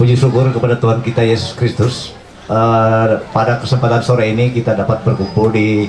Puji syukur kepada Tuhan kita Yesus Kristus. Pada kesempatan sore ini kita dapat berkumpul di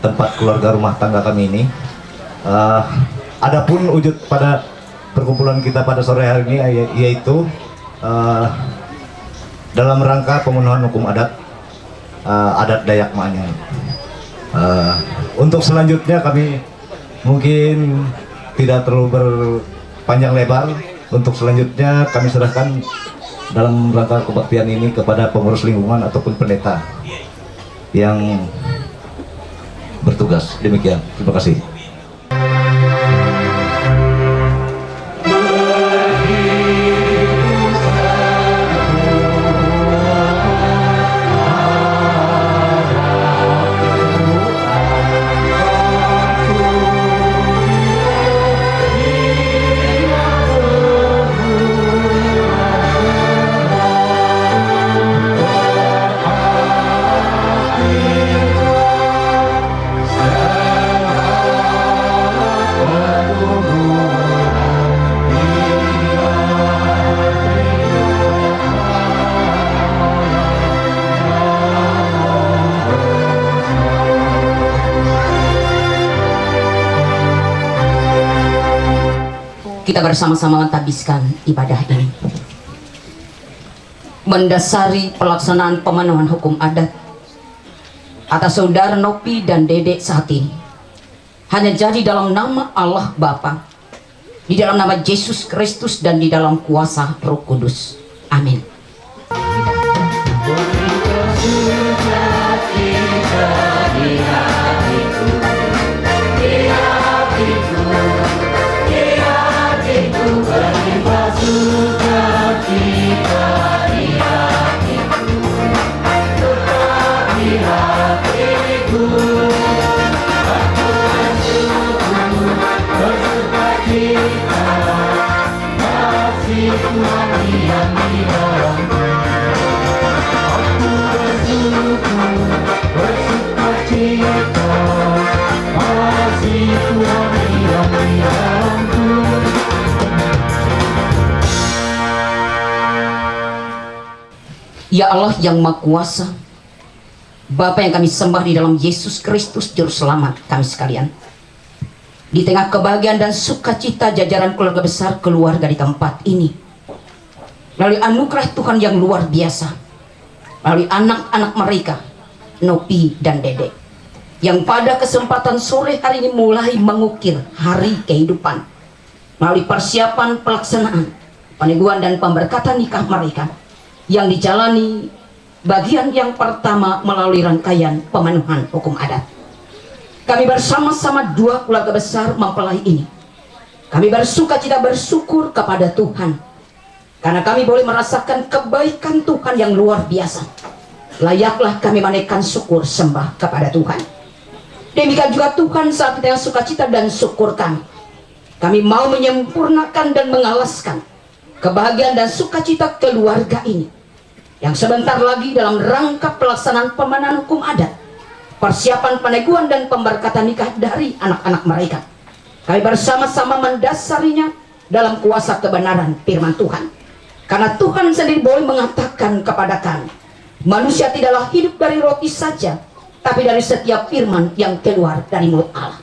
tempat keluarga rumah tangga kami ini. Adapun wujud pada perkumpulan kita pada sore hari ini yaitu dalam rangka pemenuhan hukum adat Dayak Manyang. Untuk selanjutnya kami mungkin tidak terlalu berpanjang lebar. Untuk selanjutnya kami serahkan dalam rangka kebaktian ini kepada pengurus lingkungan ataupun pendeta yang bertugas. Demikian, terima kasih. Kita bersama-sama mentabiskan ibadah ini mendasari pelaksanaan pemenuhan hukum adat atas saudara Nopi dan Dede saat ini hanya jadi dalam nama Allah Bapa, di dalam nama Yesus Kristus, dan di dalam kuasa Roh Kudus. Amin. Ya Allah yang Maha Kuasa, Bapa yang kami sembah di dalam Yesus Kristus Juru Selamat kami sekalian, di tengah kebahagiaan dan sukacita jajaran keluarga besar keluarga di tempat ini, melalui anugerah Tuhan yang luar biasa, melalui anak-anak mereka Nopi dan Dede, yang pada kesempatan sore hari ini mulai mengukir hari kehidupan melalui persiapan pelaksanaan peneguhan dan pemberkatan nikah mereka, yang dijalani bagian yang pertama melalui rangkaian pemenuhan hukum adat. Kami bersama-sama dua keluarga besar mempelai ini, kami bersukacita bersyukur kepada Tuhan karena kami boleh merasakan kebaikan Tuhan yang luar biasa. Layaklah kami menaikkan syukur sembah kepada Tuhan. Demikian juga Tuhan saat kita yang sukacita dan syukur kami mau menyempurnakan dan mengalaskan kebahagiaan dan sukacita keluarga ini yang sebentar lagi dalam rangka pelaksanaan pemenuhan hukum adat, persiapan peneguhan dan pemberkatan nikah dari anak-anak mereka. Kami bersama-sama mendasarinya dalam kuasa kebenaran firman Tuhan, karena Tuhan sendiri boleh mengatakan kepada kami, manusia tidaklah hidup dari roti saja, tapi dari setiap firman yang keluar dari mulut Allah.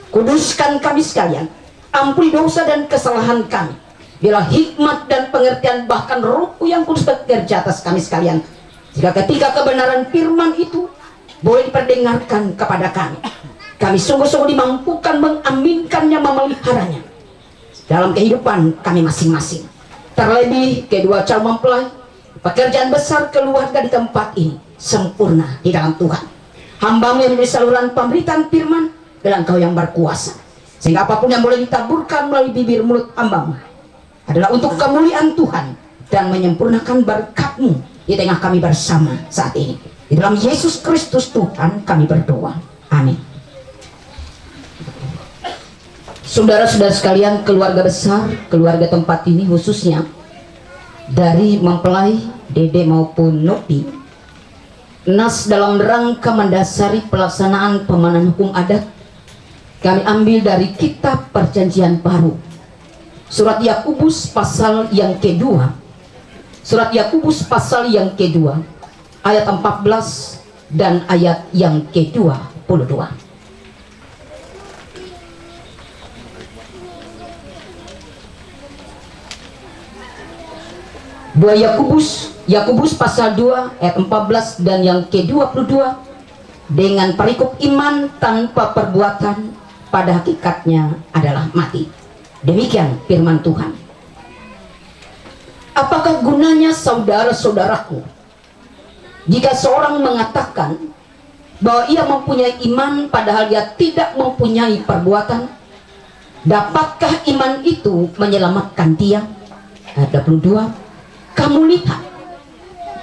Kuduskan kami sekalian, ampuni dosa dan kesalahan kami, bila hikmat dan pengertian bahkan Roh yang kudus bekerja atas kami sekalian, jika ketika kebenaran firman itu boleh diperdengarkan kepada kami sungguh-sungguh dimampukan mengaminkannya, memeliharanya dalam kehidupan kami masing-masing. Terlebih kedua calon mempelai, pekerjaan besar keluarga di tempat ini sempurna di dalam Tuhan. Hamba-Mu yang menjadi saluran pemberitaan firman dan Engkau yang berkuasa, sehingga apapun yang boleh ditaburkan melalui bibir mulut hamba-Mu adalah untuk kemuliaan Tuhan dan menyempurnakan berkat-Mu di tengah kami bersama saat ini. Di dalam Yesus Kristus Tuhan kami berdoa. Amin. Saudara-saudara sekalian, keluarga besar, keluarga tempat ini khususnya dari mempelai Dede maupun Nopi, nas dalam rangka mendasari pelaksanaan pemenuhan hukum adat kami ambil dari kitab Perjanjian Baru, surat Yakobus pasal yang kedua, Surat Yakobus pasal yang kedua, ayat 14 dan ayat yang ke-22. Yakobus pasal 2 ayat 14 dan yang ke-22, dengan perikop iman tanpa perbuatan pada hakikatnya adalah mati. Demikian firman Tuhan. Apakah gunanya saudara-saudaraku jika seorang mengatakan bahwa ia mempunyai iman padahal dia tidak mempunyai perbuatan? Dapatkah iman itu menyelamatkan dia? Ayat 22. Kamu lihat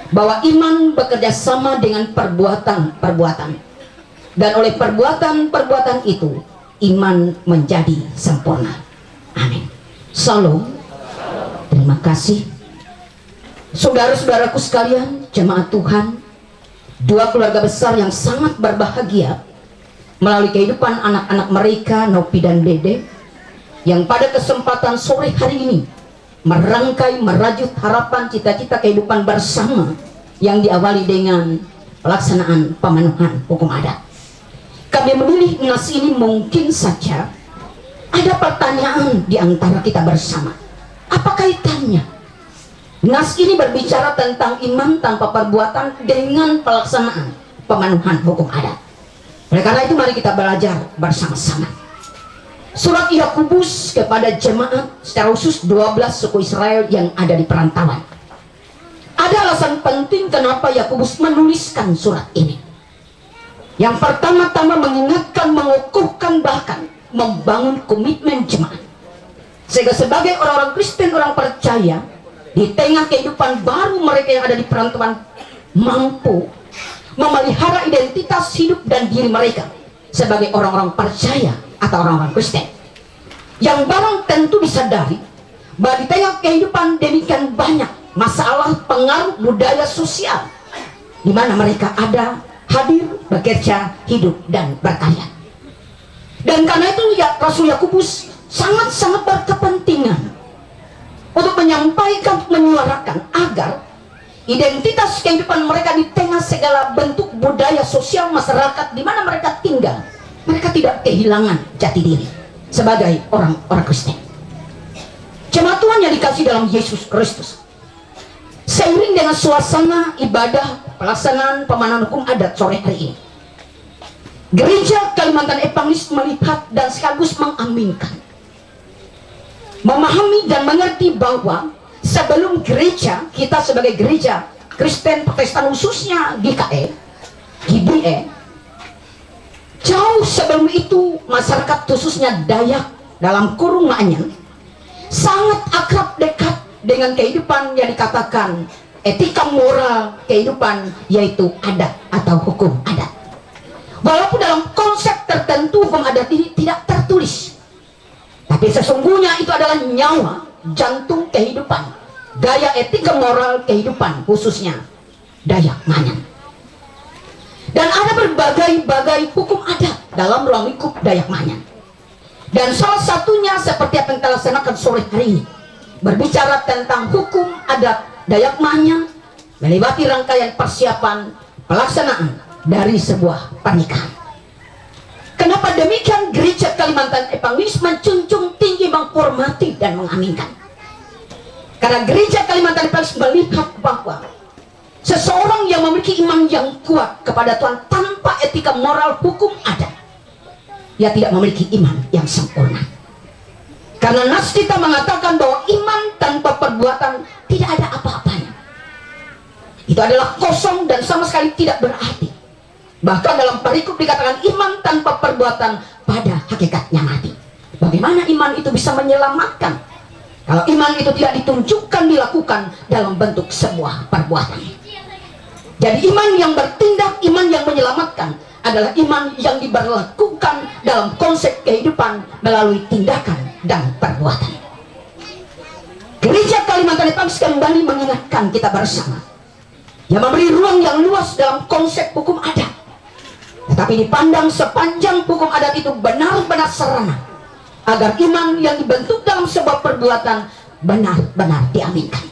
bahwa iman bekerja sama dengan perbuatan-perbuatan, dan oleh perbuatan-perbuatan itu iman menjadi sempurna. Amin. Salam. Terima kasih. Saudara-saudaraku sekalian, jemaat Tuhan, dua keluarga besar yang sangat berbahagia melalui kehidupan anak-anak mereka, Nopi dan Dede, yang pada kesempatan sore hari ini merangkai, merajut harapan cita-cita kehidupan bersama yang diawali dengan pelaksanaan pemenuhan hukum adat. Kami memilih nas ini mungkin saja ada pertanyaan di antara kita bersama. Apa kaitannya? Nas ini berbicara tentang iman tanpa perbuatan dengan pelaksanaan pemenuhan hukum adat. Oleh karena itu mari kita belajar bersama-sama. Surat Yakobus kepada jemaat, secara khusus 12 suku Israel yang ada di perantauan. Ada alasan penting kenapa Yakobus menuliskan surat ini. Yang pertama-tama mengingatkan, mengukuhkan, bahkan membangun komitmen jemaat. Sehingga sebagai orang-orang Kristen, orang percaya, di tengah kehidupan baru mereka yang ada di perantauan, mampu memelihara identitas hidup dan diri mereka sebagai orang-orang percaya atau orang-orang Kristen, yang barang tentu disadari bahwa di tengah kehidupan demikian banyak masalah pengaruh budaya sosial di mana mereka ada, hadir, bekerja, hidup, dan berkarya. Dan karena itu Rasul Yakobus sangat-sangat berkepentingan untuk menyampaikan, menyuarakan agar identitas kehidupan mereka di tengah segala bentuk budaya sosial masyarakat di mana mereka tinggal, mereka tidak kehilangan jati diri sebagai orang-orang Kristen. Jemaat Tuhan yang dikasih dalam Yesus Kristus, seiring dengan suasana ibadah pelaksanaan pemenuhan hukum adat sore hari ini, Gereja Kalimantan Evangelis melihat dan sekaligus mengaminkan, memahami dan mengerti bahwa sebelum gereja kita sebagai gereja Kristen Protestan, khususnya GKE, GBE, jauh sebelum itu masyarakat khususnya Dayak dalam kurung Ma'anyan sangat akrab dekat dengan kehidupan yang dikatakan etika moral kehidupan, yaitu adat atau hukum adat. Walaupun dalam konsep tertentu hukum adat ini tidak tertulis, tapi sesungguhnya itu adalah nyawa, jantung kehidupan, gaya etika moral kehidupan khususnya Dayak Ma'anyan. Dan ada berbagai hukum adat dalam ruang lingkup Dayak Ma'anyan. Dan salah satunya seperti apa yang kita laksanakan sore hari ini, berbicara tentang hukum adat Dayak Ma'anyan, melewati rangkaian persiapan pelaksanaan dari sebuah pernikahan. Kenapa demikian? Gereja Kalimantan Evangelis menjunjung tinggi, menghormati dan mengaminkan. Karena Gereja Kalimantan Evangelis melihat bahwa seseorang yang memiliki iman yang kuat kepada Tuhan tanpa etika moral hukum adat, ia tidak memiliki iman yang sempurna. Karena nas kita mengatakan bahwa iman tanpa perbuatan tidak ada apa-apanya. Itu adalah kosong dan sama sekali tidak berarti. Bahkan dalam perikop dikatakan iman tanpa perbuatan pada hakikatnya mati. Bagaimana iman itu bisa menyelamatkan kalau iman itu tidak ditunjukkan, dilakukan dalam bentuk sebuah perbuatan? Jadi iman yang bertindak, iman yang menyelamatkan adalah iman yang diberlakukan dalam konsep kehidupan melalui tindakan dan perbuatan. Gereja Kalimantan Evangelis kembali mengingatkan kita bersama, yang memberi ruang yang luas dalam konsep hukum adat, tetapi dipandang sepanjang hukum adat itu benar-benar sarana agar iman yang dibentuk dalam sebuah perbuatan benar-benar diaminkan.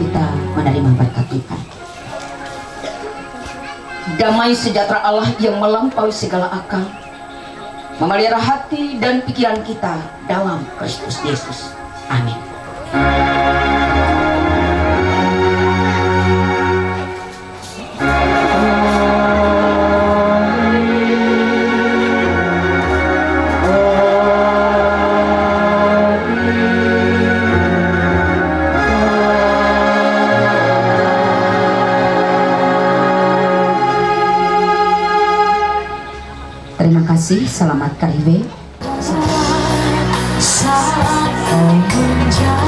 Kita menerima berkat Tuhan. Damai sejahtera Allah yang melampaui segala akal memelihara hati dan pikiran kita dalam Kristus Yesus. Amin. Terima kasih, selamat karibe. Saat kau menjauh